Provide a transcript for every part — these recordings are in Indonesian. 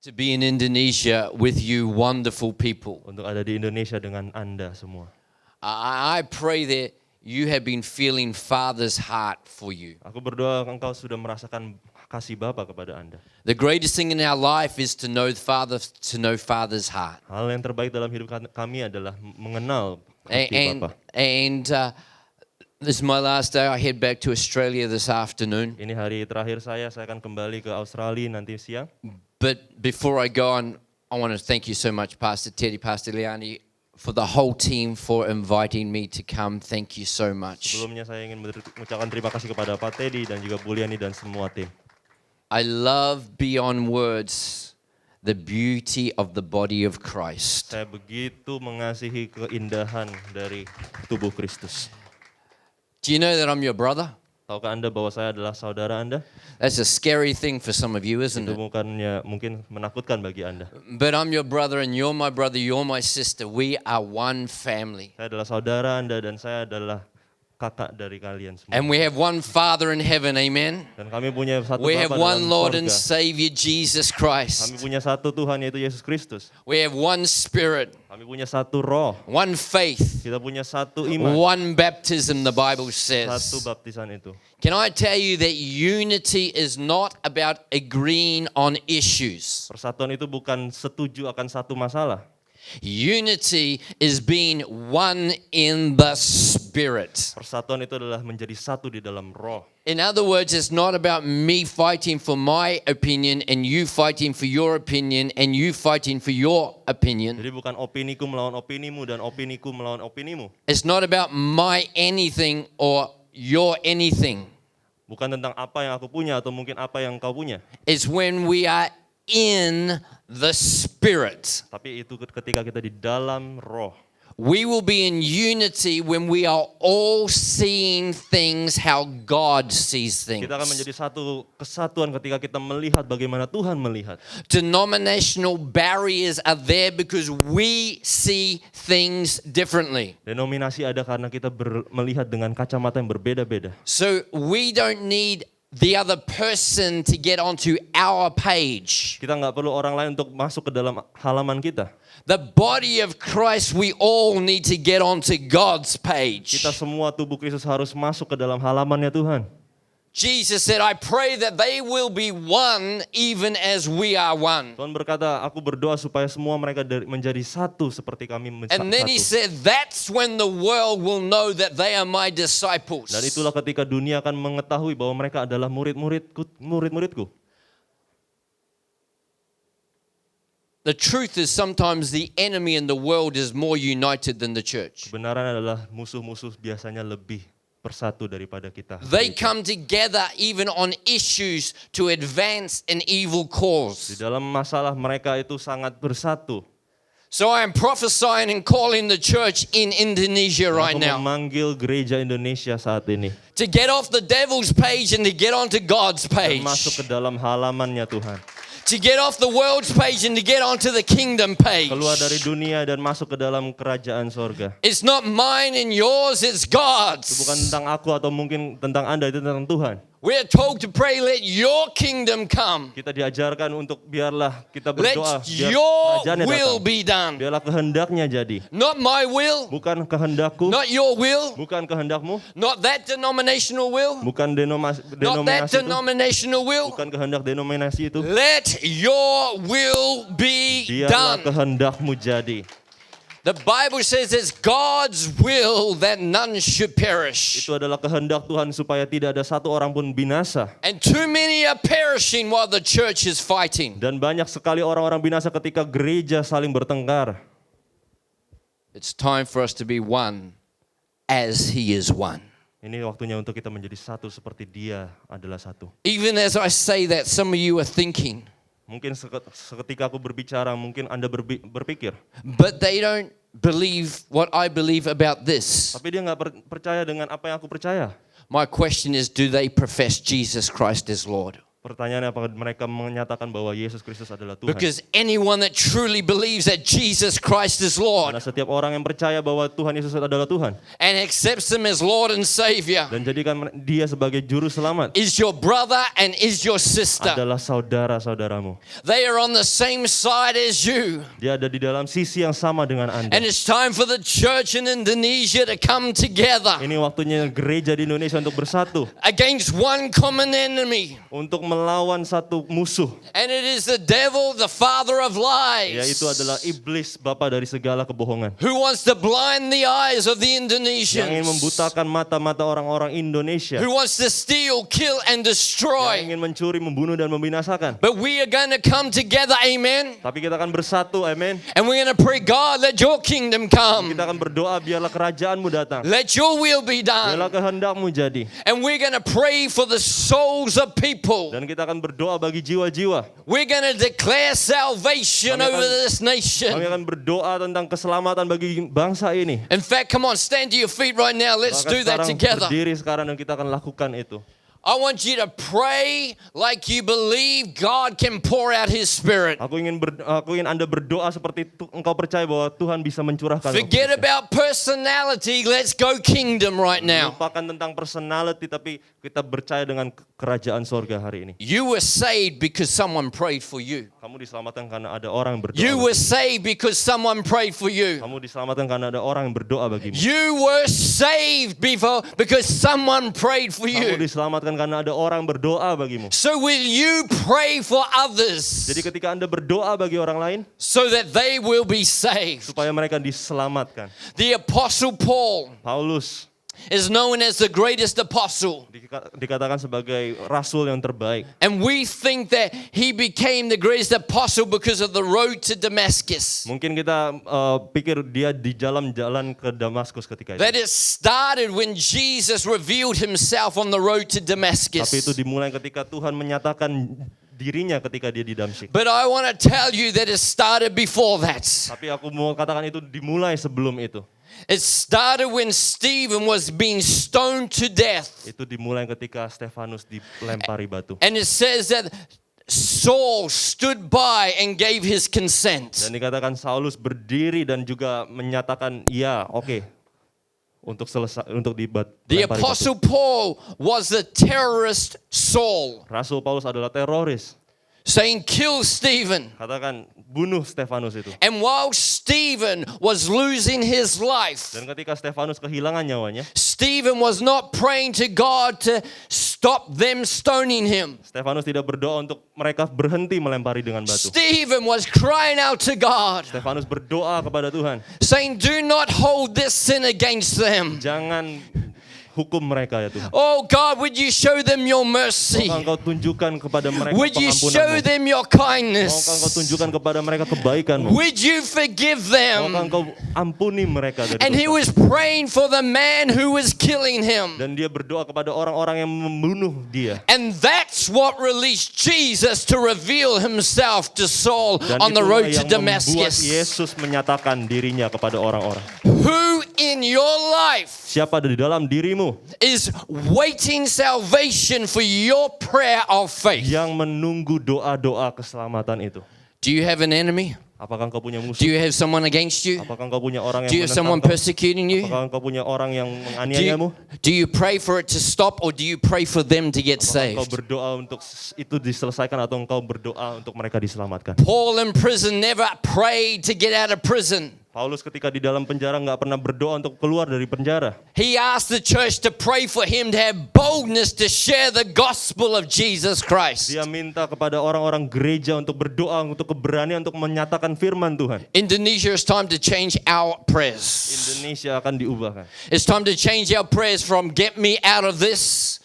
to be in Indonesia with you wonderful people. untuk ada di Indonesia dengan Anda semua. I pray that you have been feeling Father's heart for you. Aku berdoa engkau sudah merasakan kasih Bapa kepada Anda. The greatest thing in our life is to know Father's heart. Hal yang terbaik dalam hidup kami adalah mengenal hati And Bapa. This is my last day. I head back to Australia this afternoon. Ini hari terakhir saya akan kembali ke Australia nanti siang. But before I go on, I want to thank you so much, Pastor Teddy, Pastor Leani, for the whole team for inviting me to come. Thank you so much. Sebelumnya saya ingin mengucapkan terima kasih kepada Pak Teddy dan juga Bu Liani dan semua tim. I love beyond words the beauty of the body of Christ. Saya begitu mengasihi keindahan dari tubuh Kristus. Do you know that I'm your brother? Tahukah Anda bahwa saya adalah saudara Anda? That's a scary thing for some of you, isn't Itu it? bukannya mungkin menakutkan bagi Anda. But I'm your brother and you're my brother, you're my sister. We are one family. Saya adalah saudara Anda dan saya adalah kakak dari kalian semua. And we have one Father in heaven, amen? Dan kami punya satu We have Bapa one dalam Lord and sorga. Savior, Jesus Kami Christ. punya satu Tuhan yaitu Yesus Kristus. We have one Spirit, Kami punya satu roh. one faith, Kita punya satu iman. one baptism, the Bible Satu says. baptisan itu. Can I tell you that unity is not about agreeing on issues? Persatuan itu bukan setuju akan satu masalah. Unity is being one in the Spirit. Persatuan itu adalah menjadi satu di dalam roh. In other words, it's not about me fighting for my opinion and you fighting for your opinion and you fighting for your opinion. Jadi bukan opiniku melawan opinimu dan opiniku melawan opinimu. It's not about my anything or your anything. Bukan tentang apa yang aku punya atau mungkin apa yang kau punya. It's when we are in the Spirit. Tapi itu ketika kita di dalam roh. We will be in unity when we are all seeing things how God sees things. Kita akan menjadi satu kesatuan ketika kita melihat bagaimana Tuhan melihat. Denominational barriers are there because we see things differently. Denominasi ada karena kita melihat dengan kacamata yang berbeda-beda. So we don't need the other person to get onto our page. Kita nggak perlu orang lain untuk masuk ke dalam halaman kita. The body of Christ, we all need to get onto God's page. Kita semua tubuh Kristus harus masuk ke dalam halamannya Tuhan. Jesus said, I pray that they will be one even as we are one. Tuhan berkata, aku berdoa supaya semua mereka menjadi satu seperti kami And then he satu. said, that's when the world will know that they are my disciples. Dan itulah ketika dunia akan mengetahui bahwa mereka adalah murid-muridku. The truth is sometimes the enemy in the world is more united than the church. Kebenaran adalah musuh-musuh biasanya lebih bersatu daripada kita. They come together even on issues to advance an evil Di cause. dalam masalah mereka itu sangat bersatu. So I am prophesying and calling the church in Indonesia right Aku now memanggil gereja Indonesia saat ini. to get off the devil's page and to get onto God's Dan page. masuk ke dalam halamannya Tuhan. To get off the world's page and to get onto the kingdom page. Keluar dari dunia dan masuk ke dalam kerajaan sorga. It's not mine and yours, it's Itu bukan God's. tentang aku atau mungkin tentang Anda, itu tentang Tuhan. We're told to pray, let your kingdom come. Kita diajarkan untuk biarlah kita berdoa, Let biar your kerajaannya will datang. be done. Biarlah kehendaknya jadi. Not my will, Bukan kehendakku, not your will, bukan kehendakmu, not that denominational will, bukan not that denominasi itu, denominational will. bukan kehendak denominasi itu. Let your will be Biarlah done. kehendakmu jadi. The Bible says it's God's will that none should perish. Itu adalah kehendak Tuhan supaya tidak ada satu orang pun binasa. And too many are perishing while the church is fighting. Dan banyak sekali orang-orang binasa ketika gereja saling bertengkar. It's time for us to be one as He is one. Ini waktunya untuk kita menjadi satu seperti Dia adalah satu. Even as I say that, some of you are thinking, Mungkin seketika aku berbicara, mungkin Anda berpikir, but they don't believe what I believe about this. tapi dia nggak percaya dengan apa yang aku percaya. My question is, do they profess Jesus Christ as Lord? Pertanyaannya apakah mereka menyatakan bahwa Yesus Kristus adalah Tuhan? Because anyone that truly believes that Jesus Christ is Lord Karena setiap orang yang percaya bahwa Tuhan Yesus adalah Tuhan and accepts Him as Lord and Savior dan jadikan dia sebagai juru selamat is your brother and is your sister. adalah saudara-saudaramu. They are on the same side as you. Dia ada di dalam sisi yang sama dengan Anda. And it's time for the church in Indonesia to come together Ini waktunya gereja di Indonesia untuk bersatu, against one common enemy. untuk melawan satu musuh, And it is the devil, the father of yaitu lies, adalah iblis, bapa dari segala kebohongan, who wants to blind the eyes of the yang ingin Indonesians, membutakan mata-mata orang-orang Indonesia, who wants to steal, kill, and yang destroy. ingin mencuri, membunuh, dan membinasakan. But we are going to come together, amen. Tapi kita akan bersatu, amin. And we're going to pray, God, let your kingdom come. Kita akan berdoa, biarlah kerajaanmu datang, Let your will be biarlah done. kehendakmu jadi. And we're going to pray for the souls of people. Dan kita akan berdoa bagi jiwa-jiwa. We're going to declare salvation Kami akan- over this Kami nation. akan berdoa tentang keselamatan bagi bangsa ini. In fact, come on, stand to your feet right now. Let's Bahkan do that sekarang together. berdiri sekarang dan kita akan lakukan itu. I want you to pray like you believe God can pour out His Spirit. Aku ingin Anda berdoa seperti engkau percaya bahwa Tuhan bisa mencurahkan. Forget about personality. Let's go kingdom right now. Lupakan tentang personality, tapi kita percaya dengan kerajaan sorga hari ini. You were saved because someone prayed for you. Kamu diselamatkan karena ada orang yang berdoa. You were bagimu. saved because someone prayed for you. Kamu diselamatkan karena ada orang yang berdoa bagimu. You were saved because someone prayed for Kamu you. diselamatkan karena ada orang yang berdoa bagimu. So will you pray for others Jadi ketika Anda berdoa bagi orang lain, so that they will be saved? supaya mereka diselamatkan. The Apostle Paul Paulus is known as the greatest apostle. dikatakan sebagai rasul yang terbaik. And we think that he became the greatest apostle because of the road to Damascus. Mungkin kita pikir dia di jalan ke Damaskus ketika itu. That it started when Jesus revealed himself on the road to Tapi itu Damascus. dimulai ketika Tuhan menyatakan dirinya ketika dia di Damsyik. But I want to tell you that it started before that. Tapi aku mau katakan itu dimulai sebelum itu. It started when Stephen was being stoned to death. Itu dimulai ketika Stefanus dilempari batu. And it says that Saul stood by and gave his consent. Dan dikatakan Saulus berdiri dan juga menyatakan ya, oke, untuk The dilempari batu. Apostle Paul was the terrorist Saul, Rasul Paulus adalah teroris. saying, kill Stephen. Katakan bunuh Stefanus itu. And while Stephen was losing his life, Dan ketika Stefanus kehilangan nyawanya, Stephen was not praying to God to stop them stoning him. Stefanus tidak berdoa untuk mereka berhenti melempari dengan batu. Stephen was crying out to God, Stefanus berdoa kepada Tuhan, saying, do not hold this sin against them. jangan hukum mereka ya Tuhan. Oh God, would you show them your mercy? Maukah engkau tunjukkan kepada mereka Would you show pengampunanmu? them your Maukah engkau kindness? tunjukkan kepada mereka kebaikanmu? Would you forgive Maukah them? engkau ampuni mereka dari And he dosa? was praying for the man who was killing him. Dan dia berdoa kepada orang-orang yang membunuh dia. And that's what released Jesus to reveal himself to Saul Dan on the itulah road to yang membuat Damascus. Yesus menyatakan dirinya kepada orang-orang. Who in your life Siapa di dalam dirimu is waiting salvation for your prayer of faith? yang menunggu doa-doa keselamatan itu? Do you have an enemy? Apakah engkau punya Do musuh? you have someone against you? Apakah engkau punya orang Do you yang have someone menentang kau? persecuting you? Apakah engkau punya orang yang Do menganiayamu? do you pray for it to stop, or do you pray for them to get Apakah engkau saved? berdoa untuk itu diselesaikan atau engkau berdoa untuk mereka diselamatkan? Paul in prison never prayed to get out of prison. Paulus ketika di dalam penjara nggak pernah berdoa untuk keluar dari penjara. He asked the church to pray for him to have boldness to share the gospel of Jesus Christ. Dia minta kepada orang-orang gereja untuk berdoa, untuk keberanian untuk menyatakan firman Tuhan. Indonesia, it's time to change our prayers. Indonesia akan diubahkan. It's time to change our prayers from get me out of this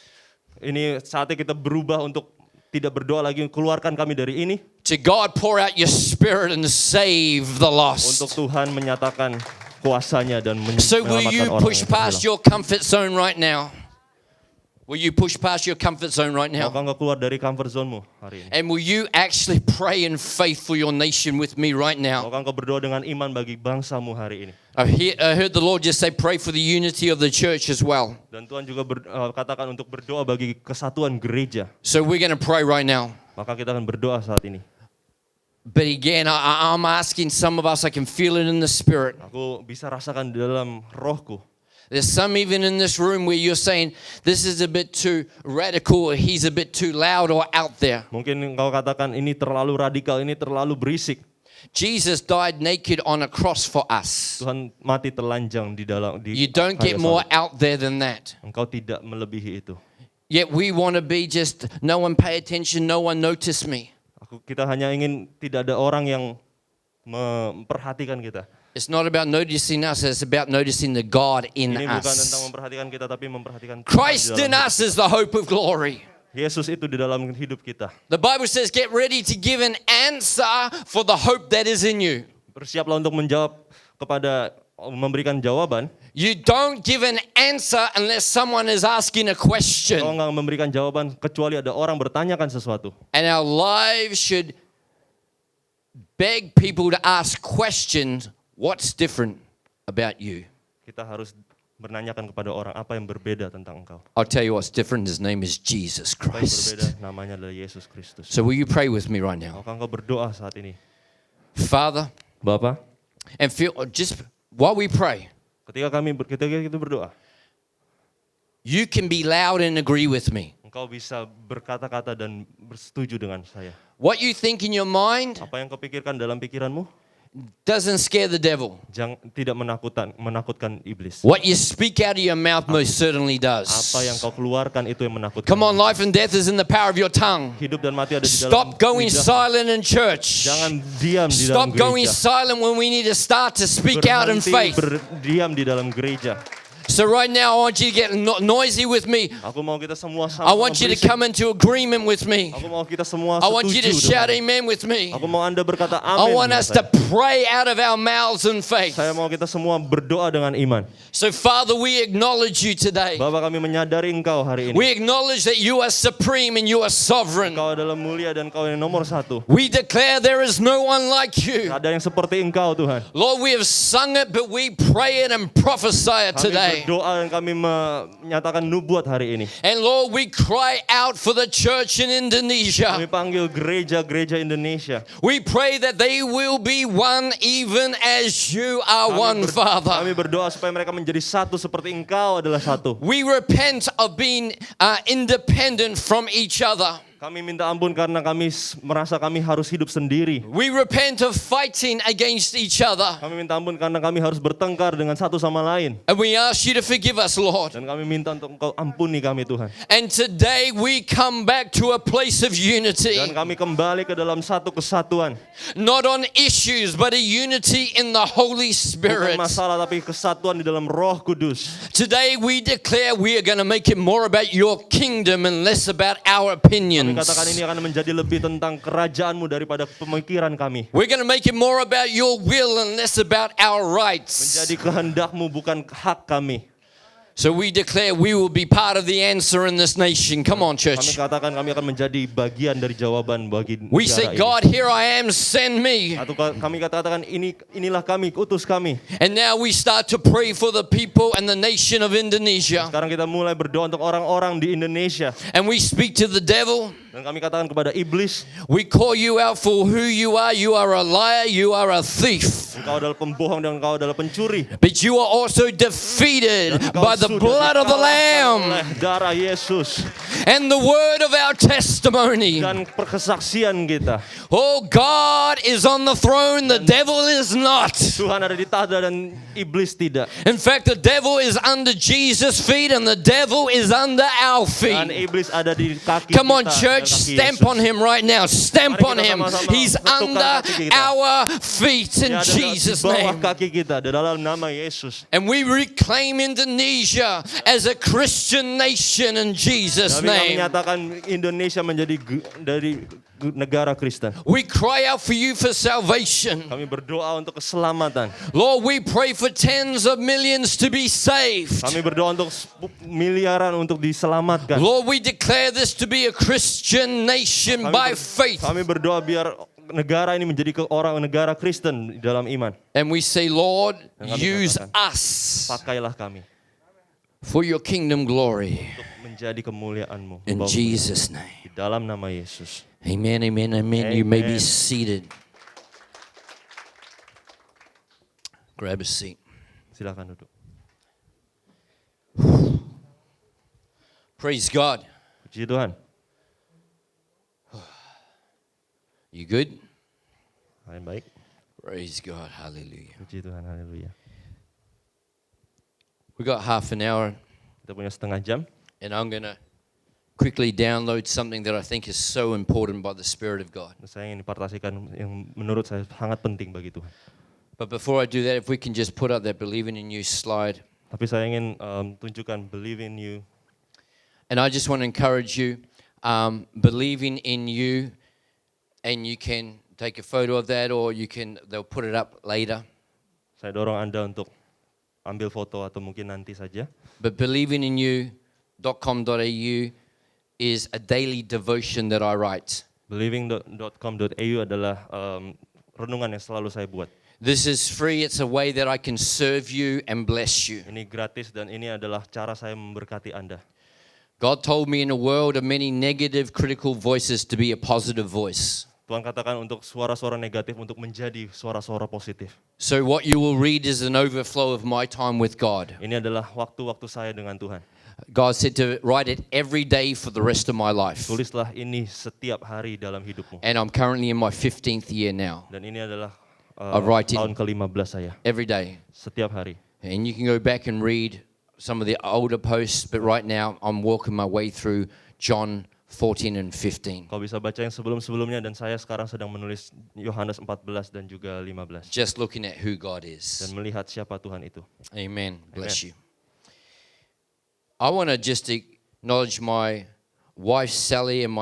Ini saatnya kita berubah untuk tidak berdoa lagi, keluarkan kami dari ini, to God pour out your spirit and save the untuk lost. Tuhan menyatakan kuasanya dan So will menyelamatkan you orang push yang past terhilang. your comfort zone right now? Will you push past your comfort zone right now? Maukah engkau keluar dari comfort zone-mu hari ini? And will you actually pray in faith for your nation with me right now? Maukah engkau berdoa dengan iman bagi bangsamu hari ini? I heard the Lord just say, pray for the unity of the church as well. Dan Tuhan juga katakan untuk berdoa bagi kesatuan gereja. So we're going to pray right now. Maka kita akan berdoa saat ini. But again, I'm asking some of us, I can feel it in the spirit. Aku bisa rasakan di dalam rohku. There's some even in this room where you're saying, this is a bit too radical, or he's a bit too loud or out there. Mungkin engkau katakan ini terlalu radikal, ini terlalu berisik. Jesus died naked on a cross for us. Tuhan mati telanjang di dalam di You don't get kayu more salib. out there than that. Engkau tidak melebihi itu. Yet we want to be just, no one pay attention, no one notice me. Kita hanya ingin tidak ada orang yang memperhatikan kita. It's not about noticing us, it's about noticing the God in Ini bukan tentang us. memperhatikan kita, tapi memperhatikan Tuhan di Christ in dalam us is the hope of glory. Yesus itu di dalam hidup kita. The Bible says, get ready to give an answer for the hope that is in you. Bersiaplah untuk menjawab memberikan jawaban. You don't give an answer unless someone is asking a Kau question. nggak memberikan jawaban kecuali ada orang bertanyakan sesuatu. And our lives should beg people to ask questions. What's different about you? Kita harus menanyakan kepada orang apa yang berbeda tentang engkau. I'll tell you what's different. His name is Jesus Apa yang Christ. berbeda namanya adalah Yesus Kristus. So will you pray with me right now? Maukah engkau berdoa saat ini? Father, Bapa, and feel just while we pray, ketika kita berdoa, you can be loud and agree with me. engkau bisa berkata-kata dan bersetuju dengan saya. What you think in your mind Apa yang kau pikirkan dalam pikiranmu doesn't scare the devil. tidak menakutkan iblis. What you speak out of your mouth most certainly does. Apa yang kau keluarkan itu yang menakutkan. Come on, life and death is in the power of your tongue. Hidup dan mati ada di dalam Stop going lidah. silent in church. Jangan diam di dalam Stop going gereja. silent when we need to start to speak out in faith. Berdiam di dalam gereja. So right now, I want you to get noisy with me. Aku mau kita semua sama. I want you to come into agreement with me. Aku mau kita semua I want you to setuju shout dengan- amen with me. Aku mau Anda berkata I amin. want dengan us saya. to pray out of our mouths in faith. Saya mau kita semua berdoa dengan iman. So Father, we acknowledge you today. Bapa, kami menyadari Engkau hari ini. We acknowledge that you are supreme and you are sovereign. Engkau adalah mulia dan Engkau yang nomor satu. We declare there is no one like you. Ada yang seperti Engkau, Tuhan. Lord, we have sung it, but we pray it and prophesy it Kami today. berdoa dan kami menyatakan nubuat hari ini. And Lord, we cry out for the church in Kami Indonesia. panggil gereja-gereja Indonesia. We pray that they will be one even as you are one, Father. Kami berdoa supaya mereka menjadi satu seperti Engkau adalah satu. We repent of being independent from each other. Kami minta ampun karena kami merasa kami harus hidup sendiri. We repent of fighting against each other. Kami minta ampun karena kami harus bertengkar dengan satu sama lain. And we ask you to forgive us, Lord. Dan kami minta untuk Engkau ampuni kami, Tuhan. And today we come back to a place of unity. Dan kami kembali ke dalam satu kesatuan. Not on issues, but a unity in the Holy Bukan Spirit. masalah tapi kesatuan di dalam Roh Kudus. Today we declare we are going to make it more about your kingdom and less about our Kami opinions. katakan ini akan menjadi lebih tentang kerajaan-Mu daripada pemikiran kami. We're going to make it more about your will and less about our rights. Menjadi kehendak-Mu bukan hak kami. So we declare we will be part of the answer in this nation. Come on, Kami church. katakan kami akan menjadi bagian dari jawaban bagi We negara say, ini. God, here I am, send me. Atau kami katakan inilah kami, utus kami. And now we start to pray for the people and the nation of Indonesia. Sekarang kita mulai berdoa untuk orang-orang di Indonesia. And we speak to the devil. Dan kami katakan kepada iblis, We call you out for who you are. You are a liar. You are a thief. engkau adalah pembohong dan engkau adalah pencuri. But you are also defeated Engkau by the sudah blood of the dikalahkan Lamb oleh darah Yesus and the word of our testimony. dan perkesaksian kita. Oh, God is on the throne. The devil is not. Tuhan ada di tahta dan iblis tidak. In fact, the devil is under Jesus' feet and the devil is under our Dan feet. iblis ada di kaki Come on, kita, church, dan kaki stamp Yesus. on him right now. Stamp Mari on kita him. sama-sama He's ketukkan under kaki kita. our feet in Dia ada Jesus' di bawah name. kaki kita di dalam nama Yesus. And we reclaim Indonesia as a Christian nation in Jesus' Kami name. menyatakan Indonesia menjadi dari negara Kristen. We cry out for you for salvation. Kami berdoa untuk keselamatan. Lord, we pray for tens of millions to be saved. Kami berdoa untuk miliaran untuk diselamatkan. Lord, we declare this to be a Christian nation by faith. Kami berdoa biar negara ini menjadi orang negara Kristen dalam iman. And we say, Lord, kami use katakan, us Pakailah kami for your kingdom glory. untuk menjadi kemuliaan-Mu. In Bawa Jesus' kemuliaan. name. Di dalam nama Yesus. Amen, amen, amen. You may be Amen. seated. Grab a seat. Silakan duduk. Praise God. Puji Tuhan. You good? Yang baik. Praise God. Hallelujah. Puji Tuhan. Haleluya. We got half an hour, Kita punya setengah jam. and I'm going to quickly download something that I think is so important by the Spirit of God. Saya ingin dipartasikan yang menurut saya sangat penting bagi Tuhan. But before I do that, if we can just put up that believing in you slide. Tapi saya ingin tunjukkan believe in you. And I just want to encourage you, believing in you, and you can take a photo of that, or they'll put it up later. Saya dorong Anda untuk ambil foto atau mungkin nanti saja. But believinginyou.com.au is a daily devotion that I write. Believing.com.au adalah renungan yang selalu saya buat. This is free. It's a way that I can serve you and bless you. Ini gratis dan ini adalah cara saya memberkati Anda. God told me in a world of many negative, critical voices to be a positive voice. Tuhan katakan untuk suara-suara negatif untuk menjadi suara-suara positif. So what you will read is an overflow of my time with God. Ini adalah waktu-waktu saya dengan Tuhan. God said to write it every day for the rest of my life. Tulislah ini setiap hari dalam hidupmu. And I'm currently in my 15th year now. Dan ini adalah writing tahun ke-15 saya. Every day. Setiap hari. And you can go back and read some of the older posts, but right now I'm walking my way through John 14 and 15. Kau bisa baca yang sebelum-sebelumnya dan saya sekarang sedang menulis Yohanes 14 dan juga 15. Just looking at who God Dan is. melihat siapa Tuhan itu. Amen. Bless Amen. you. I want to just acknowledge my wife Sally and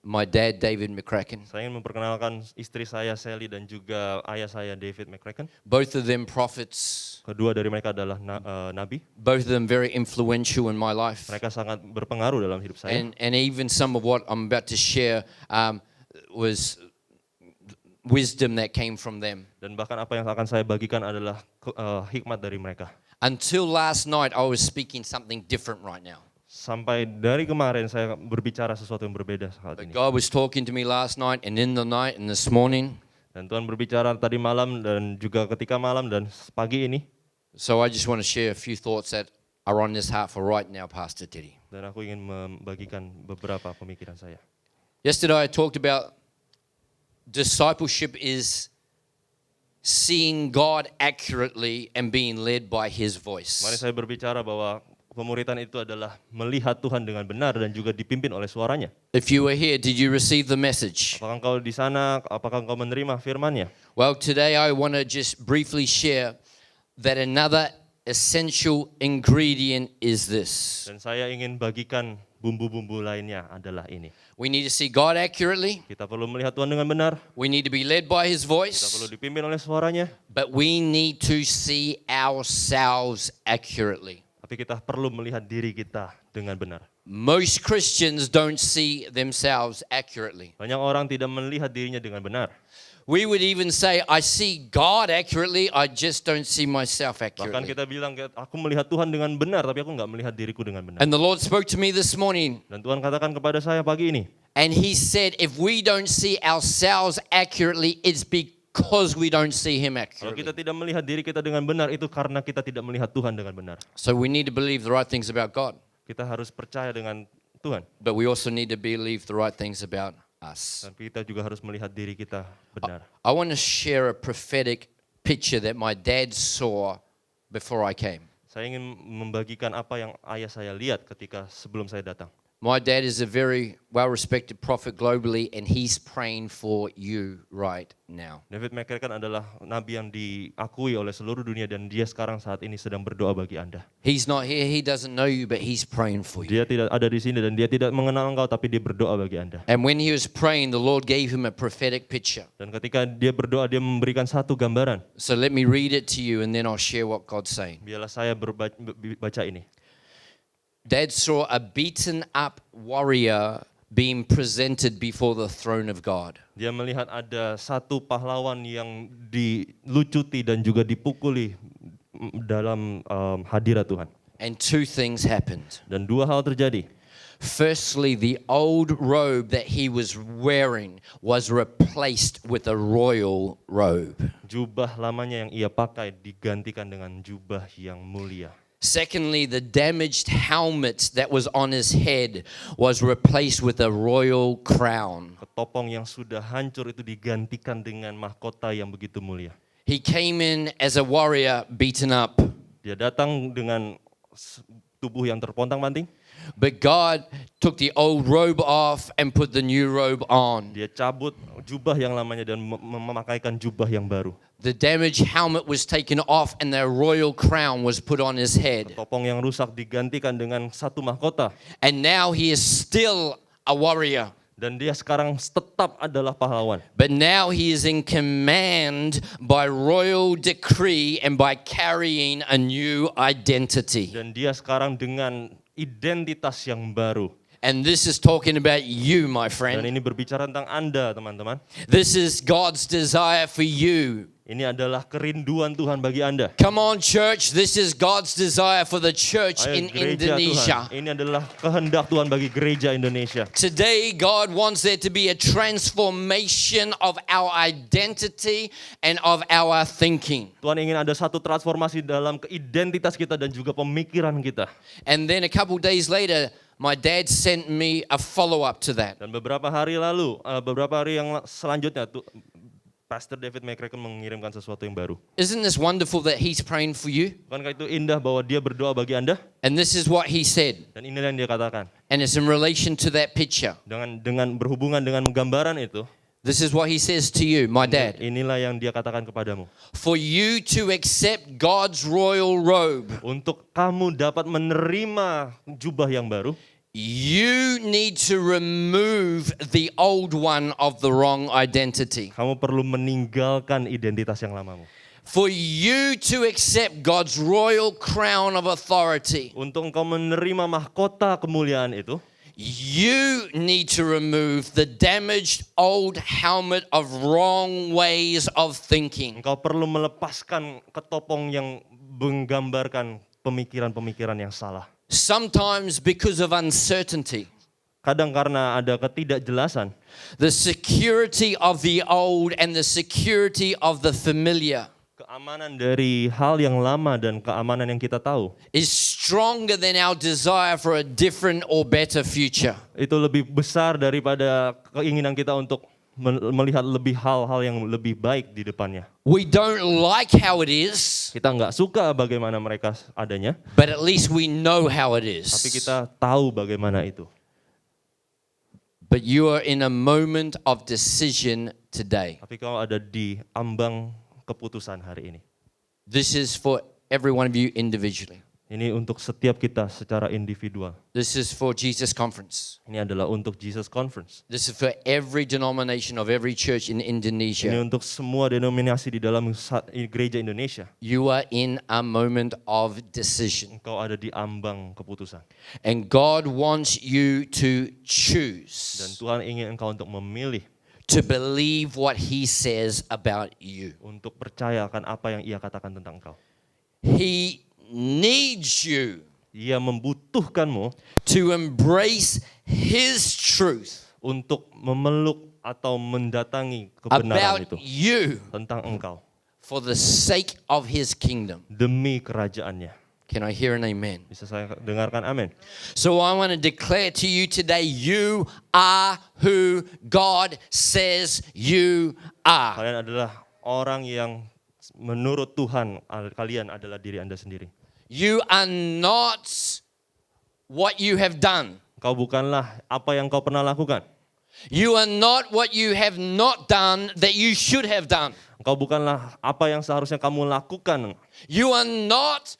my dad David McCracken. Saya ingin memperkenalkan istri saya Sally dan juga ayah saya David McCracken. Both of them prophets. Kedua dari mereka adalah nabi. Both of them very influential in my life. Mereka sangat berpengaruh dalam hidup saya. And even some of what I'm about to share was wisdom that came from them. Dan bahkan apa yang akan saya bagikan adalah hikmat dari mereka. Until last night, I was speaking something different right now. Sampai dari kemarin saya berbicara sesuatu yang berbeda saat But ini. God was talking to me last night and in the night and this morning. Dan Tuhan berbicara tadi malam dan juga ketika malam dan pagi ini. So I just want to share a few thoughts that are on this heart for right now, Pastor Teddy. Dan aku ingin membagikan beberapa pemikiran saya. Yesterday I talked about discipleship is seeing God accurately and being led by His Kemarin voice. saya berbicara bahwa pemuritan itu adalah melihat Tuhan dengan benar dan juga dipimpin oleh suaranya. If you were here, did you receive the message? Apakah engkau di sana, apakah engkau menerima firman-Nya? Well, today I want to just briefly share that another essential ingredient is this. Dan saya ingin bagikan bumbu-bumbu lainnya adalah ini. We need to see God accurately. Kita perlu melihat Tuhan dengan benar, We need to be led by His kita perlu voice. dipimpin oleh suaranya, But we need to see ourselves accurately. tapi kita perlu melihat diri kita dengan benar. Most Christians don't see themselves accurately. Banyak orang tidak melihat dirinya dengan benar. We would even say, I see God accurately, I just don't see myself Bahkan accurately. kita bilang, aku melihat Tuhan dengan benar, tapi aku nggak melihat diriku dengan benar. And the Lord spoke to me this morning, Dan Tuhan katakan kepada saya pagi ini, and He said, if we don't see ourselves accurately, it's because we don't see Him kalau kita accurately. tidak melihat diri kita dengan benar, itu karena kita tidak melihat Tuhan dengan benar. So we need to believe the right things about God, Kita harus percaya dengan Tuhan. but we also need to believe the right things about us. Dan kita juga harus melihat diri kita benar. I want to share a prophetic picture that my dad saw before I came. Saya ingin membagikan apa yang ayah saya lihat ketika sebelum saya datang. My dad is a very well-respected prophet globally, and he's praying for you right now. David McCracken adalah nabi yang diakui oleh seluruh dunia dan dia sekarang saat ini sedang berdoa bagi Anda. He's not here, he doesn't know you, but he's praying for you. Dia tidak ada di sini dan dia tidak mengenal engkau, tapi dia berdoa bagi Anda. And when he was praying, the Lord gave him a prophetic picture. Dan ketika dia berdoa, dia memberikan satu gambaran. So let me read it to you, and then I'll share what God's saying. Biarlah saya baca ini. Dad saw a beaten up warrior being presented before the throne of God. Dia melihat ada satu pahlawan yang dilucuti dan juga dipukuli dalam hadirat Tuhan. And two things happened. Dan dua hal terjadi. Firstly, the old robe that he was wearing was replaced with a royal robe. Jubah lamanya yang ia pakai digantikan dengan jubah yang mulia. Secondly, the damaged helmet that was on his head was replaced with a royal crown. Ketopong yang sudah hancur itu digantikan dengan mahkota yang begitu mulia. He came in as a warrior beaten up. Dia datang dengan tubuh yang terpontang-panting. But God took the old robe off and put the new robe on. Dia cabut jubah yang lamanya dan memakaikan jubah yang baru. The damaged helmet was taken off and the royal crown was put on his head. Ketopong yang rusak digantikan dengan satu mahkota. And now he is still a warrior. Dan dia sekarang tetap adalah pahlawan. But now he is in command by royal decree and by carrying a new identity. Dan dia sekarang dengan identitas yang baru. And this is talking about you, my Dan friend. ini berbicara tentang Anda, teman-teman. This is God's desire for you. Ini adalah kerinduan Tuhan bagi Anda. Come on, church. This is God's desire for the church Ayo, in gereja Indonesia. Tuhan. Ini adalah kehendak Tuhan bagi gereja Indonesia. Today, God wants there to be a transformation of our identity and of our thinking. Tuhan ingin ada satu transformasi dalam identitas kita dan juga pemikiran kita. And then a couple days later, my dad sent me a follow-up to that. Dan beberapa hari yang selanjutnya Pastor David McCracken mengirimkan sesuatu yang baru. Isn't this wonderful that he's praying for you? Bukankah itu indah bahwa dia berdoa bagi Anda? And this is what he said. Dan inilah yang dia katakan. And it's in relation to that picture. Dengan berhubungan dengan gambaran itu, This is what he says to you, my dad. inilah yang dia katakan kepadamu. For you to accept God's royal robe, Untuk kamu dapat menerima jubah yang baru, you need to remove the old one of the wrong identity. kamu perlu meninggalkan identitas yang lamamu. For you to accept God's royal crown of authority, Untuk engkau menerima mahkota kemuliaan itu, you need to remove the damaged old helmet of wrong ways of thinking. engkau perlu melepaskan ketopong yang menggambarkan pemikiran-pemikiran yang salah. Sometimes because of uncertainty, Kadang karena ada ketidakjelasan, the security of the old and the security of the familiar keamanan dari hal yang lama dan keamanan yang kita tahu, is stronger than our desire for a different or better future. itu lebih besar daripada keinginan kita untuk melihat lebih hal-hal yang lebih baik di depannya. We don't like how it is, Kita nggak suka bagaimana mereka adanya, but at least we know how it tapi is. kita tahu bagaimana itu. But you are in a moment of decision today. Tapi kau ada di ambang keputusan hari ini. This is for every one of you individually. Ini untuk setiap kita secara individual. This is for Jesus Conference. Ini adalah untuk Jesus Conference. This is for every denomination of every church in Ini Indonesia. untuk semua denominasi di dalam gereja Indonesia. You are in a moment of decision. Engkau ada di ambang keputusan. And God wants you to Dan choose Tuhan ingin engkau untuk memilih, to believe what He says about you. untuk percaya akan apa yang Ia katakan tentang engkau. He needs you Ia membutuhkanmu to embrace His truth untuk memeluk atau mendatangi kebenaran about itu you tentang engkau for the sake of His kingdom. demi kerajaannya. Can I hear an amen? Bisa saya dengarkan amin? So I want to declare to you today, you are who God says you are. Kalian adalah orang yang menurut Tuhan kalian adalah diri Anda sendiri. You are not what you have done. Engkau bukanlah apa yang kau pernah lakukan. You are not what you have not done that you should have done. Engkau bukanlah apa yang seharusnya kamu lakukan. You are not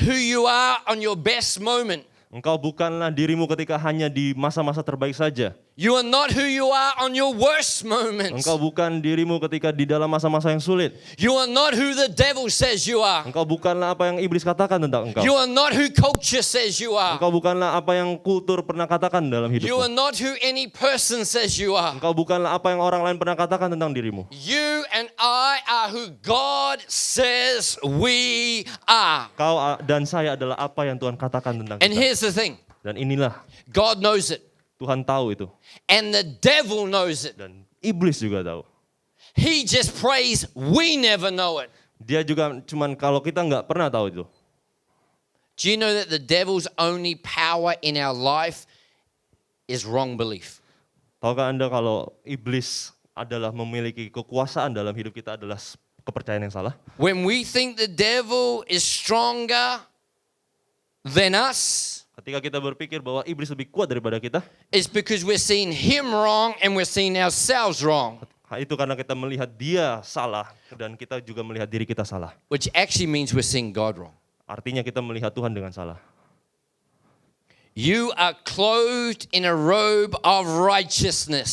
who you are on your best moment. Engkau bukanlah dirimu ketika hanya di masa-masa terbaik saja. You are not who you are on your worst moments. Engkau bukan dirimu ketika di dalam masa-masa yang sulit. You are not who the devil says you are. Engkau bukanlah apa yang iblis katakan tentang engkau. You are not who culture says you are. Engkau bukanlah apa yang kultur pernah katakan dalam You are hidupmu. not who any person says you are. Engkau bukanlah apa yang orang lain pernah katakan tentang dirimu. You and I are who God says we are. Kau dan saya adalah apa yang Tuhan katakan tentang And kita. here's the thing. Dan inilah God knows it. Tuhan tahu itu. And the devil knows it. Dan iblis juga tahu. He just prays we never know it. Dia juga cuman kalau kita nggak pernah tahu itu. Do you know that the devil's only power in our life is wrong belief? Tahukah Anda kalau iblis adalah memiliki kekuasaan dalam hidup kita adalah kepercayaan yang salah? When we think the devil is stronger than us, Ketika kita berpikir bahwa iblis lebih kuat daripada kita, it's because we're seeing him wrong and we're seeing ourselves wrong, itu karena kita melihat dia salah dan kita juga melihat diri kita salah. which actually means we're seeing God wrong. Artinya kita melihat Tuhan dengan salah. You are clothed in a robe of Kita righteousness.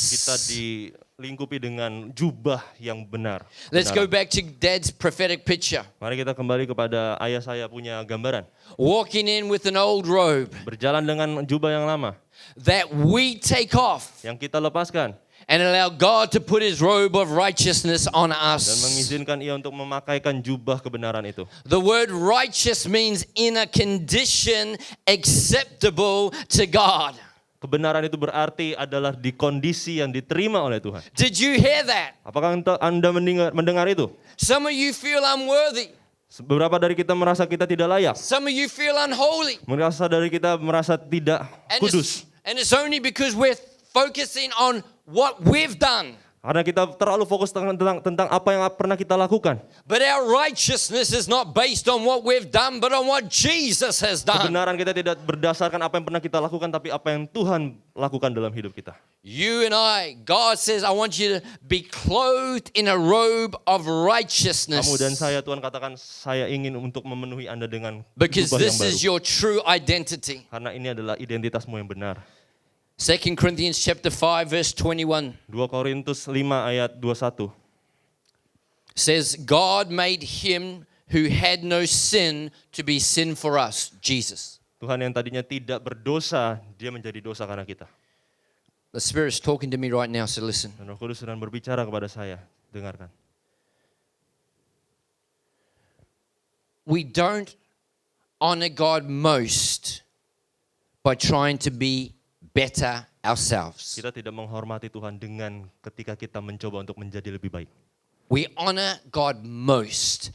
dilingkupi dengan jubah yang benar. Let's go Kebenaran. back to Dad's prophetic picture. Mari kita kembali kepada ayah saya punya gambaran. Walking in with an old robe Berjalan dengan jubah yang lama that we take off yang kita lepaskan and allow God to put his robe of righteousness on dan us. mengizinkan ia untuk memakaikan jubah kebenaran itu. The word righteous means in a condition acceptable to God. Kebenaran itu berarti adalah di kondisi yang diterima oleh Tuhan. Did you hear that? Apakah Anda mendengar itu? Some of you feel unworthy. Beberapa dari kita merasa kita tidak layak. Some of you feel unholy. Merasa dari kita merasa tidak kudus. And it's only because we're focusing on what we've done. Karena kita terlalu fokus tentang apa yang pernah kita lakukan. But our righteousness is not based on what we've done, but on what Jesus has done. Kebenaran kita tidak berdasarkan apa yang pernah kita lakukan, tapi apa yang Tuhan lakukan dalam hidup kita. You and I, God says, I want you to be clothed in a robe of righteousness. Kamu dan saya, Tuhan katakan, saya ingin untuk memenuhi Anda dengan Because jubah yang this baru. is your true identity. Karena ini adalah identitasmu yang benar. 2 Corinthians chapter 5 verse 21 2 Korintus 5 ayat 21. says, God made him who had no sin to be sin for us, Jesus. Tuhan yang tadinya tidak berdosa, dia menjadi dosa karena kita. The Spirit's talking to me right now, so listen. Dan Roh Kudus sedang berbicara kepada saya. Dengarkan. We don't honor God most by trying to be better ourselves. Kita tidak menghormati Tuhan dengan ketika kita mencoba untuk menjadi lebih baik. We honor God most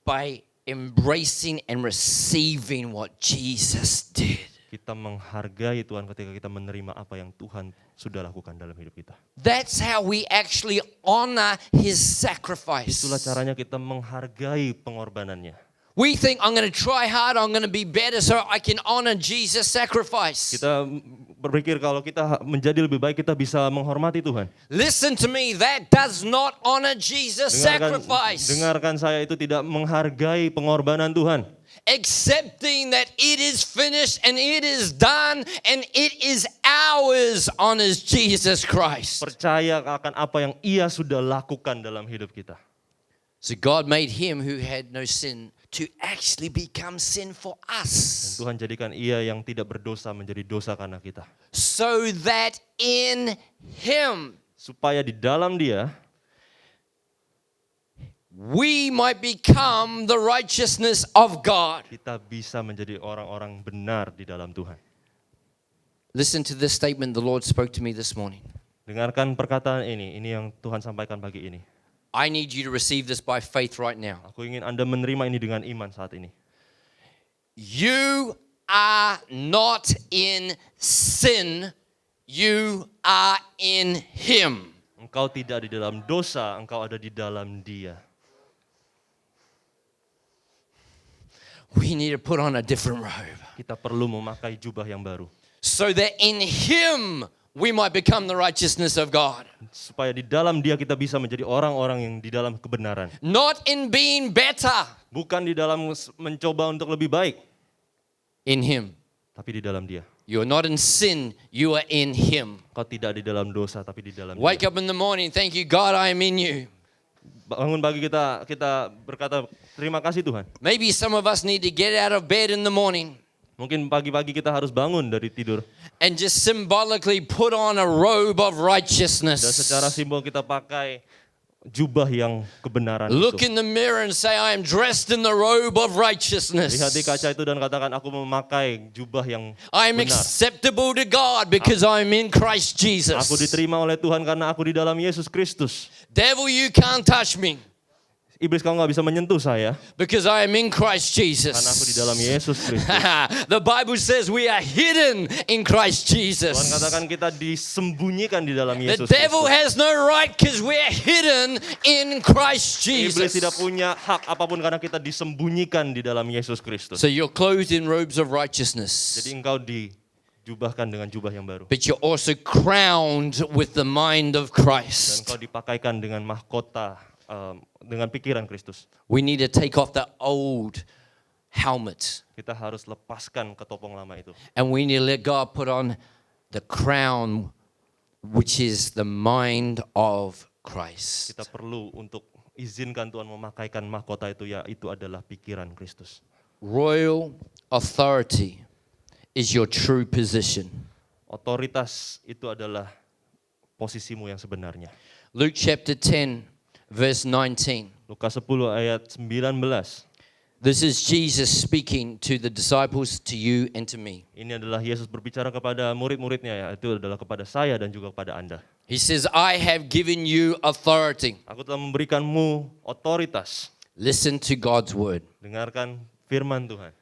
by embracing and receiving what Jesus did. Kita menghargai Tuhan ketika kita menerima apa yang Tuhan sudah lakukan dalam hidup kita. That's how we actually honor his sacrifice. Itulah caranya kita menghargai pengorbanannya. We think I'm going to try hard, I'm going to be better so I can honor Jesus' sacrifice. Kita berpikir kalau kita menjadi lebih baik, kita bisa menghormati Tuhan. Listen to me, that does not honor Jesus' sacrifice. Dengarkan saya, itu tidak menghargai pengorbanan Tuhan. Accepting that it is finished and it is done and it is ours honors Jesus Christ. Percaya akan apa yang Ia sudah lakukan dalam hidup kita. So God made him who had no sin to actually become sin for Dan us. Tuhan jadikan Ia yang tidak berdosa menjadi dosa karena kita. So that in him Supaya di dalam Dia we might become the righteousness of God. kita bisa menjadi orang-orang benar di dalam Tuhan. Listen to this statement the Lord spoke to me this morning. Dengarkan perkataan ini yang Tuhan sampaikan pagi ini. I need you to receive this by faith right now. Aku ingin Anda menerima ini dengan iman saat ini. You are not in sin, you are in him. Engkau tidak di dalam dosa, engkau ada di dalam Dia. we need to put on a different robe. Kita perlu memakai jubah yang baru. So that in Him we might become the righteousness of God. Supaya di dalam Dia kita bisa menjadi orang-orang yang di dalam kebenaran. Not in being better, Bukan di dalam mencoba untuk lebih baik, in Him. tapi di dalam Dia. You are not in sin, you are in Him. Kau tidak di dalam dosa, tapi di dalam Wake Dia. up in the morning, thank you, God, I am in you. Bangun pagi kita berkata, terima kasih Tuhan. Maybe some of us need to get out of bed in the morning Mungkin pagi-pagi kita harus bangun dari tidur. and just symbolically put on a robe of Dan righteousness. secara simbol kita pakai jubah yang kebenaran Look itu. in the mirror and say, I am dressed in the robe of righteousness. Lihat di kaca itu dan katakan, aku memakai jubah yang I am benar. acceptable to God because I am in Christ Jesus. Aku diterima oleh Tuhan karena aku di dalam Yesus Kristus. Devil, you can't touch me Iblis, kau nggak bisa menyentuh saya because I am in Christ karena aku di Jesus. dalam Yesus Kristus. The Bible says we are hidden in Christ Tuhan Jesus. katakan kita disembunyikan di dalam The Yesus devil Kristus. has no right because we are hidden in Christ Iblis Jesus. tidak punya hak apapun karena kita disembunyikan di dalam Yesus Kristus. So you're clothed in robes of righteousness, Jadi engkau dijubahkan dengan jubah yang baru. but you're also crowned with the mind of Dan Christ. engkau dipakaikan dengan mahkota, dengan pikiran Kristus. We need to take off the old helmet Kita harus lepaskan ketopong lama itu. and we need to let God put on the crown, which is the mind of Christ. Kita perlu untuk izinkan Tuhan memakaikan mahkota itu, yaitu adalah pikiran Kristus. Royal authority is your true position. Otoritas itu adalah posisimu yang sebenarnya. Luke chapter 10, verse 19. Lukas 10 ayat 19. This is Jesus speaking to the disciples, to you and to me. Ini adalah Yesus berbicara kepada murid-muridnya, yaitu adalah kepada saya dan juga kepada Anda. He says, I have given you authority. Aku telah memberikanmu otoritas. Listen to God's word. Dengarkan firman Tuhan.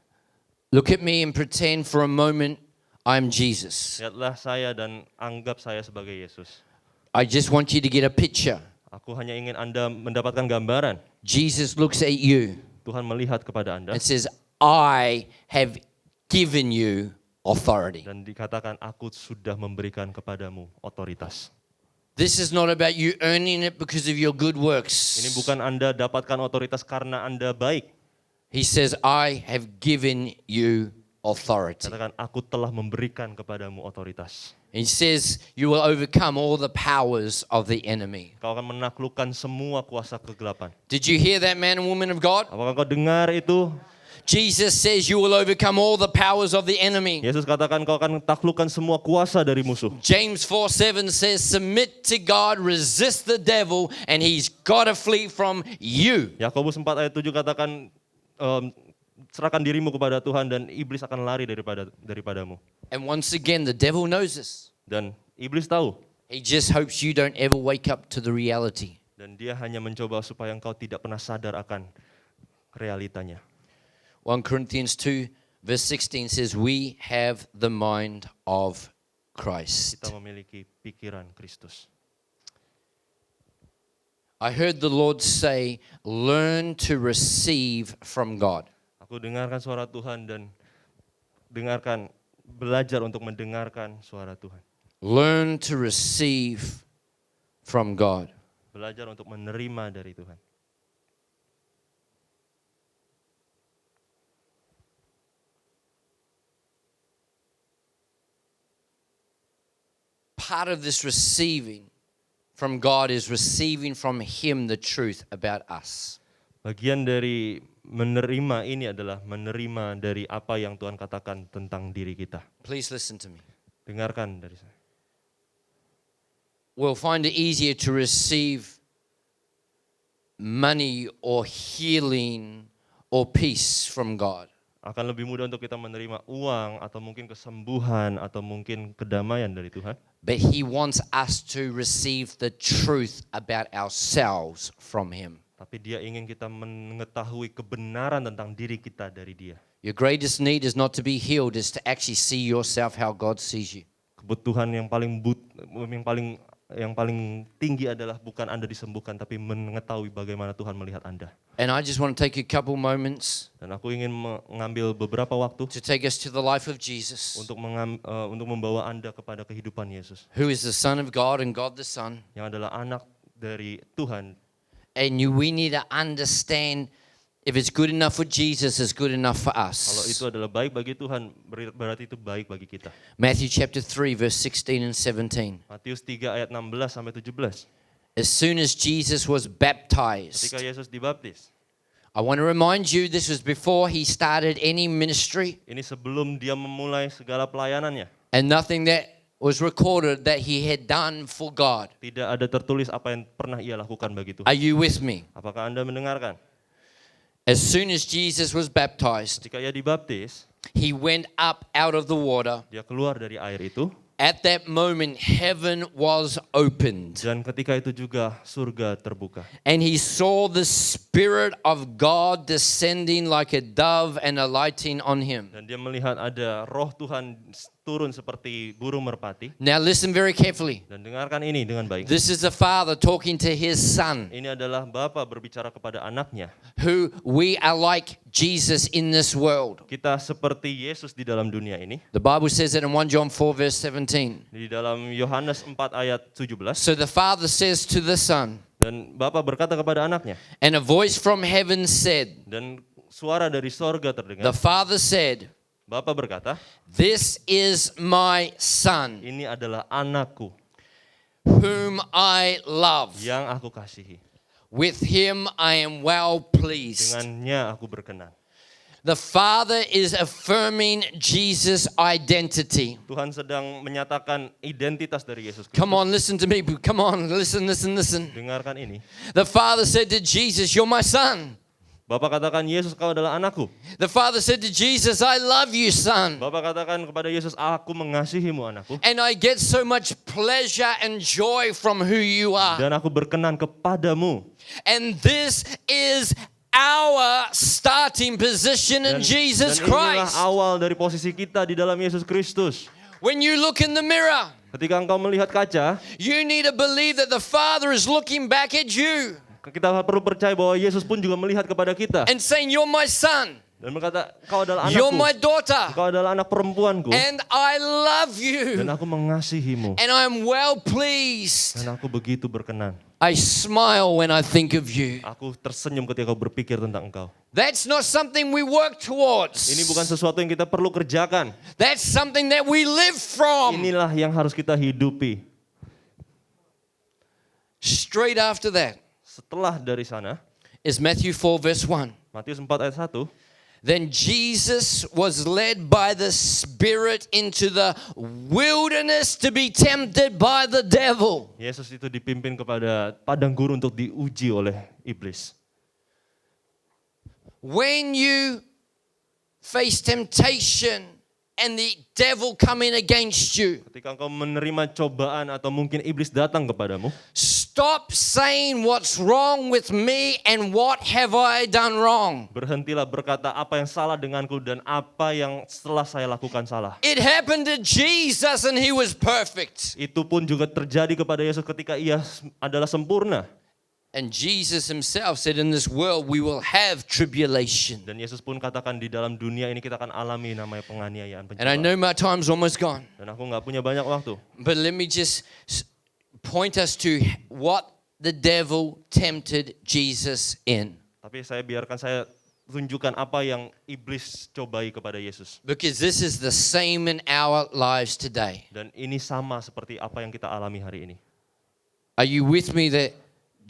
Look at me and pretend for a moment I'm Jesus. Lihatlah saya dan anggap saya sebagai Yesus. I just want you to get a picture. Aku hanya ingin Anda mendapatkan gambaran. Jesus looks at you Tuhan melihat kepada Anda and says, I have given you authority. dan dikatakan, aku sudah memberikan kepadamu otoritas. This is not about you earning it because of your good works. Ini bukan Anda dapatkan otoritas karena Anda baik. He says, I have given you authority. Katakan, aku telah memberikan kepadamu otoritas. He says, you will overcome all the powers of the enemy. Kau akan menaklukkan semua kuasa kegelapan. Did you hear that, man and woman of God? Apakah kau dengar itu? Jesus says you will overcome all the powers of the enemy. Yesus katakan kau akan taklukkan semua kuasa dari musuh. James 4:7 says, submit to God, resist the devil, and he's got to flee from you. Yakobus 4 ayat 7 katakan, serahkan dirimu kepada Tuhan dan iblis akan lari daripadamu. And once again, the devil knows this. Dan iblis tahu. He just hopes you don't ever wake up to the reality. Dan dia hanya mencoba supaya engkau tidak pernah sadar akan realitanya. 1 Corinthians 2 verse 16 says, we have the mind of Christ. Kita memiliki pikiran Kristus. I heard the Lord say, learn to receive from God. Aku dengarkan suara Tuhan dan belajar untuk mendengarkan suara Tuhan. Learn to receive from God. Belajar untuk menerima dari Tuhan. Part of this receiving from God is receiving from Him the truth about us. Bagian dari menerima ini adalah menerima dari apa yang Tuhan katakan tentang diri kita. Please listen to me. Dengarkan dari saya. We'll find it easier to receive money or healing or peace from God. Akan lebih mudah untuk kita menerima uang atau mungkin kesembuhan atau mungkin kedamaian dari Tuhan. But He wants us to receive the truth about ourselves from Him. Tapi dia ingin kita mengetahui kebenaran tentang diri kita dari dia. Your greatest need is not to be healed, is to actually see yourself how God sees you. Kebutuhan yang paling yang paling tinggi adalah bukan Anda disembuhkan, tapi mengetahui bagaimana Tuhan melihat Anda. And I just want to take a couple moments Dan aku ingin mengambil beberapa waktu to take us to the life of Jesus, untuk membawa Anda kepada kehidupan Yesus, who is the Son of God and God the Son. yang adalah anak dari Tuhan. And we need to understand if it's good enough for Jesus, it's good enough for Kalau us. itu adalah baik bagi Tuhan, berarti itu baik bagi kita. Matthew chapter 3, verse 16 and 17. Matius 3 ayat 16 sampai 17. As soon as Jesus was baptized, Ketika Yesus dibaptis, I want to remind you this was before he started any ministry, ini sebelum dia memulai segala pelayanannya. and nothing that was recorded that he had done for God. Tidak ada tertulis apa yang pernah ia lakukan bagi Tuhan. Are you with me? Apakah Anda mendengarkan? As soon as Jesus was baptized, Ketika ia dibaptis, he went up out of the water. dia keluar dari air itu. At that moment, heaven was opened, Dan ketika itu juga surga terbuka. and he saw the Spirit of God descending like a dove and alighting on him. Dan dia melihat ada roh Tuhan turun seperti burung merpati. Now listen very carefully. Dan dengarkan ini dengan baik. This is the Father talking to his Son, Ini adalah Bapa berbicara kepada anaknya. who we are like Jesus in this world. Kita seperti Yesus di dalam dunia ini. The Bible says it in 1 John 4 verse 17. Di dalam Yohanes 4 ayat 17. So the Father says to the Son, Dan Bapa berkata kepada anaknya. and a voice from heaven said, Dan suara dari sorga the terdengar. Father said, Bapa berkata, this is my Son, ini adalah anakku whom I love. yang aku kasihi. With him I am well pleased. Dengannya aku berkenan. The Father is affirming Jesus' identity. Tuhan sedang menyatakan identitas dari Yesus Kristus. Come on, listen to me. Come on, listen. Dengarkan ini. The Father said to Jesus, you're my Son. Bapak katakan, Yesus kau adalah anakku. The Father said to Jesus, I love you, Son. Bapak katakan kepada Yesus, aku mengasihimu anakku. And I get so much pleasure and joy from who you are. Dan aku berkenan kepadamu. And this is our starting position in Jesus dan inilah Christ. awal dari posisi kita di dalam Yesus Kristus. When you look in the mirror, Ketika engkau melihat kaca, you need to believe that the Father is looking back at you kita perlu percaya bahwa Yesus pun juga melihat kepada kita. and saying, you're my son, Dan berkata, kau adalah you're anakku. my daughter, Kau adalah anak perempuanku. and I love Dan you, aku mengasihimu. and I'm well pleased. Dan aku begitu berkenan. I smile when I think of you. Aku tersenyum ketika kau berpikir tentang engkau. That's not something we work towards. Ini bukan sesuatu yang kita perlu kerjakan. That's something that we live from. Inilah yang harus kita hidupi. Straight after that Setelah dari sana, is Matthew 4 verse 1. Matius 4 ayat 1, Then Jesus was led by the Spirit into the wilderness to be tempted by the devil. Yesus itu dipimpin kepada padang gurun untuk diuji oleh iblis. When you face temptation and the devil come in against you, Ketika engkau menerima cobaan atau mungkin iblis datang kepadamu, stop saying what's wrong with me and what have I done wrong. berhentilah berkata apa yang salah denganku dan apa yang setelah saya lakukan salah. It happened to Jesus and he was perfect. Itu pun juga terjadi kepada Yesus ketika ia adalah sempurna. And Jesus himself said, in this world we will have tribulation. Dan Yesus pun katakan di dalam dunia ini kita akan alami namanya penganiayaan, And I pencobaan. know my time's almost gone. Dan aku nggak punya banyak waktu. But let me just point us to what the devil tempted Jesus in. Tapi biarkan saya tunjukkan apa yang iblis cobai kepada Yesus. Because this is the same in our lives today. Dan ini sama seperti apa yang kita alami hari ini. Are you with me that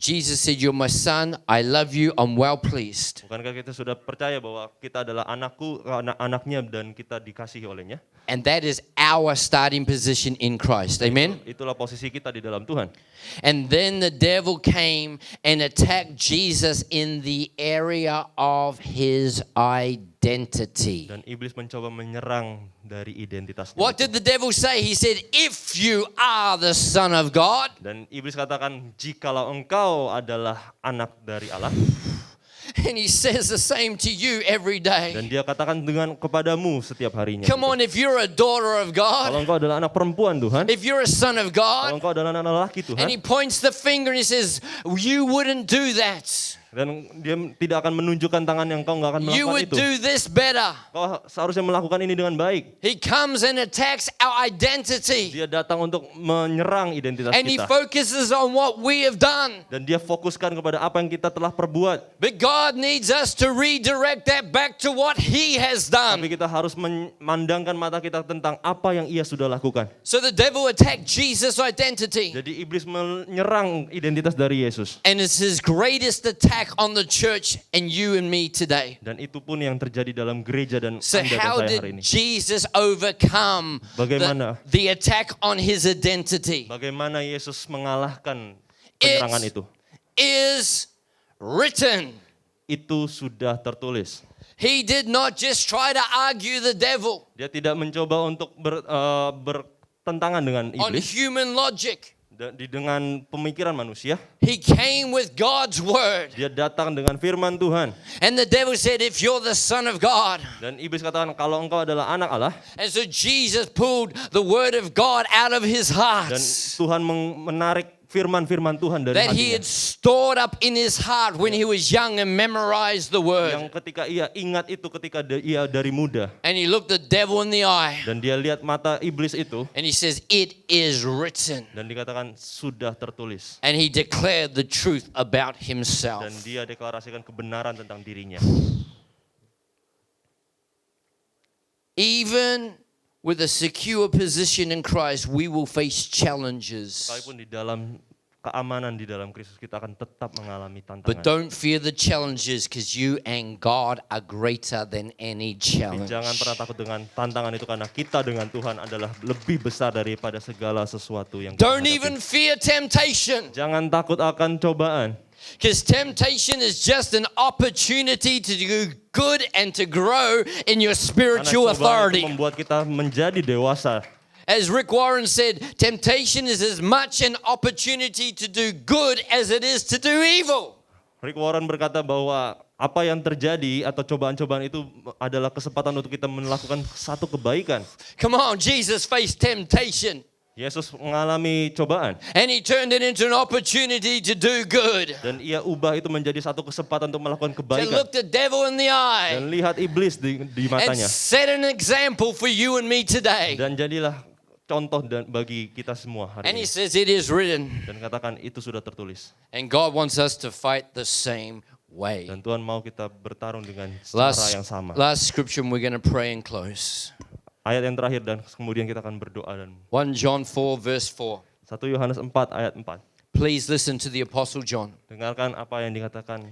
Jesus said, you're my son, I love you, I'm well pleased. Bukankah kita sudah percaya bahwa kita adalah anaknya dan kita dikasihi olehnya? And that is our starting position in Christ. Amen? Itulah posisi kita di dalam Tuhan. And then the devil came and attacked Jesus in the area of his identity. Dan iblis mencoba menyerang dari identitasnya. What itu. did the devil say? He said, if you are the Son of God. Dan iblis katakan, jikalau engkau adalah anak dari Allah. And he says the same to you every day. Dan dia katakan dengan kepadamu setiap harinya. Come on, if you're a daughter of Kalau God, engkau adalah anak perempuan Tuhan, if you're a son of kalau God, engkau adalah anak lelaki and he Tuhan, points the finger and he says, you wouldn't do that. dan dia tidak akan menunjukkan tangan yang kau nggak akan You melakukan would itu. do this better. Kau seharusnya melakukan ini dengan baik. He comes and attacks our identity. Dia datang untuk menyerang identitas And he kita. focuses on what we have done. Dan dia fokuskan kepada apa yang kita telah perbuat. But God needs us to redirect that back to what he has Tapi done. kita harus memandangkan mata kita tentang apa yang ia sudah lakukan. So the devil attacked Jesus' identity. Jadi iblis menyerang identitas dari Yesus. And it's his greatest attack on the church and you and me today. Dan itu pun yang terjadi dalam gereja dan So Anda dan how saya hari did ini. Jesus overcome Bagaimana? the attack on his identity? Bagaimana Yesus mengalahkan penyerangan It itu? is written. Itu sudah tertulis. He did not just try to argue the devil Dia tidak mencoba untuk bertentangan dengan on iblis human logic. dengan pemikiran manusia. He came with God's word. Dia datang dengan firman Tuhan. And the devil said, if you're the son of God. Dan iblis katakan kalau engkau adalah anak Allah. And so Jesus pulled the word of God out of his heart Dan Tuhan menarik firman-firman Tuhan dari that he had hatinya. stored up in his heart when he was young and memorized the word. Yang ketika ia ingat itu ketika ia dari muda. And he looked the devil in the eye Dan dia lihat mata iblis itu. and he says, it is written. Dan dikatakan sudah tertulis. And he declared the truth about Dan himself. dia deklarasikan kebenaran tentang dirinya. Even with a secure position in Christ, we will face challenges. Sekalipun di dalam keamanan di dalam Kristus kita akan tetap mengalami But tantangan. don't fear the challenges because you and God are greater than any Tapi challenge. jangan pernah takut dengan tantangan itu karena kita dengan Tuhan adalah lebih besar daripada segala sesuatu yang kita Don't hadapi. even fear temptation Jangan takut akan cobaan. because temptation is just an opportunity to do good and to grow in your Karena spiritual cobaan itu authority. membuat kita menjadi dewasa. As Rick Warren said, temptation is as much an opportunity to do good as it is to do evil. Rick Warren berkata bahwa apa yang terjadi atau cobaan-cobaan itu adalah kesempatan untuk kita melakukan satu kebaikan. Come on, Jesus faced temptation Yesus mengalami cobaan and he turned it into an opportunity to do good. dan ia ubah itu menjadi satu kesempatan untuk melakukan To kebaikan. look the devil in the eye Dan lihat iblis di and matanya. set an example for you and me today. Dan jadilah contoh bagi kita semua hari And he ini. says it is written. Dan katakan itu sudah tertulis. And God wants us to fight the same way. Dan Tuhan mau kita bertarung dengan cara yang sama. Last scripture and we're going to pray and close. Ayat yang terakhir dan kemudian kita akan berdoa. Dan 1 John 4 verse 4. 1 Yohanes 4 ayat 4. Please listen to the Apostle John. Dengarkan apa yang dikatakan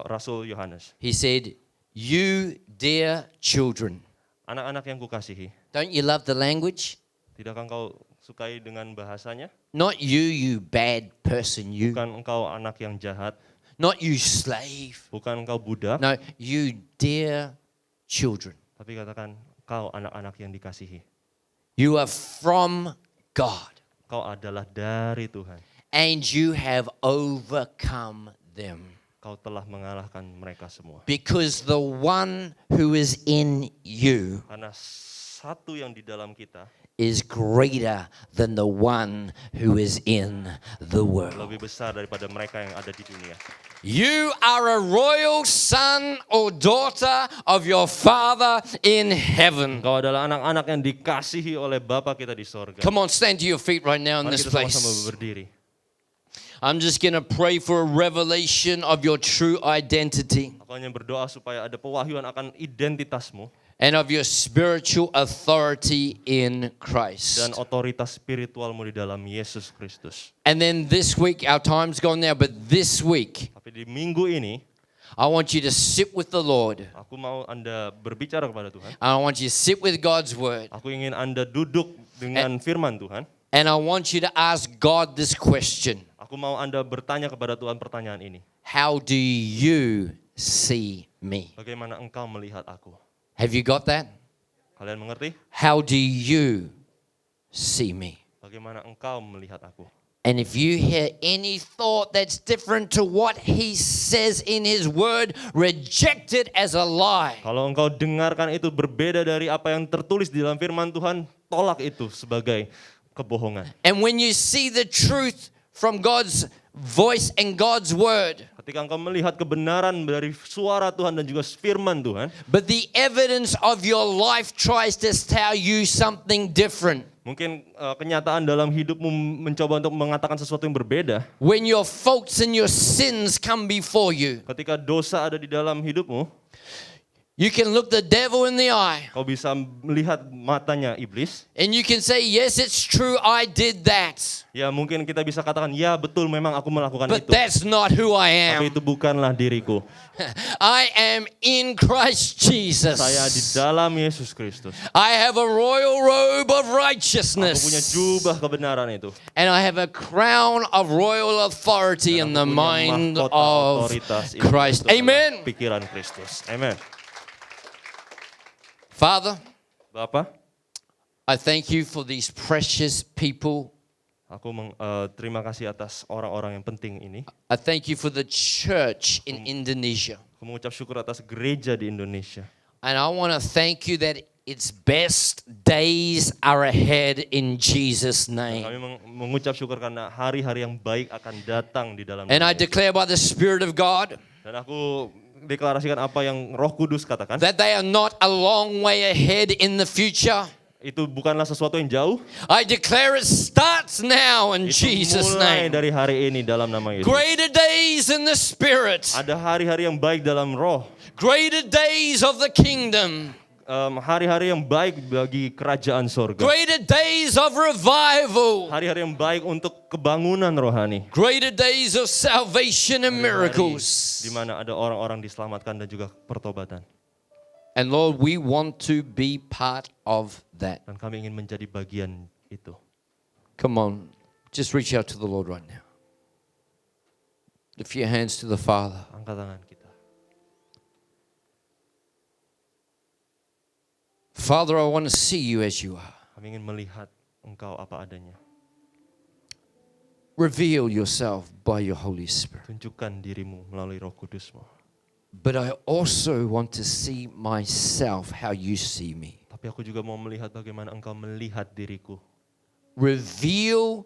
Rasul Yohanes. He said, you dear children. Anak-anak yang kukasihi, Don't you love the language? tidakkah engkau sukai dengan bahasanya? Not you, you bad person, you. Bukan engkau anak yang jahat, Not you slave. bukan engkau budak, No, you dear children. tapi katakan kau anak-anak yang dikasihi. You are from God Kau adalah dari Tuhan. and you have overcome them. Kau telah mengalahkan mereka semua. Because the one who is in you Karena satu yang di dalam kita is greater than the one who is in the world. lebih besar daripada mereka yang ada di dunia. You are a royal son or daughter of your Father in heaven. Kau adalah anak-anak yang dikasihi oleh Bapa kita di sorga. Come on, stand to your feet right now in Mari this kita sama-sama place. berdiri. I'm just going to pray for a revelation of your true identity Aku hanya berdoa supaya ada pewahyuan akan identitasmu and of your spiritual authority in dan Christ. otoritas spiritualmu di dalam Yesus Kristus. And then this week, our time's gone now, but this week, Tapi di minggu ini, I want you to sit with the Lord. aku mau Anda berbicara kepada Tuhan. I want you to sit with God's word. Aku ingin Anda duduk dengan firman Tuhan. And I want you to ask God this question. Aku mau Anda bertanya kepada Tuhan pertanyaan ini. How do you see me? Bagaimana engkau melihat aku? Have you got that? Kalian mengerti? How do you see me? Bagaimana engkau melihat aku? And if you hear any thought that's different to what he says in his word, reject it as a lie. Kalau engkau dengarkan itu berbeda dari apa yang tertulis di dalam firman Tuhan, tolak itu sebagai kebohongan. And when you see the truth from God's voice and God's word, Ketika engkau melihat kebenaran dari suara Tuhan dan juga firman Tuhan, but the evidence of your life tries to tell you something different. mungkin kenyataan dalam hidupmu mencoba untuk mengatakan sesuatu yang berbeda. When your faults and your sins come before you, Ketika dosa ada di dalam hidupmu, you can look the devil in the eye kau bisa melihat matanya iblis. and you can say, yes, it's true, I did that. Ya mungkin kita bisa katakan, ya betul memang aku melakukan But itu. that's not who I Tapi am. itu bukanlah diriku. I am in Christ Jesus. Saya di dalam Yesus Kristus. I have a royal robe of Aku punya righteousness. jubah kebenaran itu. And I have a crown of royal authority in the Aku punya mind mahkota of otoritas. Itu Christ. adalah Amen. Pikiran Kristus. Amen. Father, Bapa, I thank you for these precious people. aku terima kasih atas orang-orang yang penting ini. I thank you for the church in Indonesia. Aku mengucap syukur atas gereja di Indonesia. And I want to thank you that its best days are ahead in Jesus' Kami name. mengucap syukur karena hari-hari yang baik akan datang di dalam And nama I Yesus. declare by the Spirit of God Dan aku deklarasikan apa yang Roh Kudus katakan. that they are not a long way ahead in the future. Itu bukanlah sesuatu yang jauh. I declare it starts now in Itu Jesus' mulai name. dari hari ini dalam nama Yesus. Greater days in the Spirit. Ada hari-hari yang baik dalam roh. Greater days of the kingdom. Hari-hari yang baik bagi kerajaan sorga. Greater days of revival. Hari-hari yang baik untuk kebangunan rohani. Greater days of salvation and miracles. Di mana ada orang-orang diselamatkan dan juga pertobatan. And Lord, we want to be part of that. Dan kami ingin menjadi bagian itu. Come on, just reach out to the Lord right now. Lift your hands to the Father. Angkat tangan kita. Father, I want to see you as you are. Kami ingin melihat Engkau apa adanya. Reveal yourself by your Holy Spirit. Tunjukkan dirimu melalui Roh Kudus-Mu. But I also want to see myself how you see me. Tapi aku juga mau melihat bagaimana Engkau melihat diriku. Reveal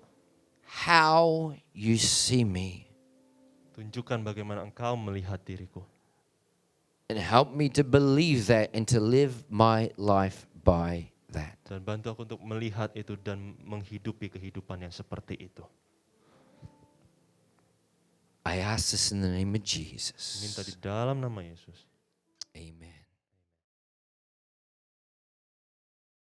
how you see me. Tunjukkan bagaimana Engkau melihat diriku. And help me to believe that and to live my life by that. Dan bantu aku untuk melihat itu dan menghidupi kehidupan yang seperti itu. I ask this in the name of Minta Jesus. di dalam nama Yesus. Amen.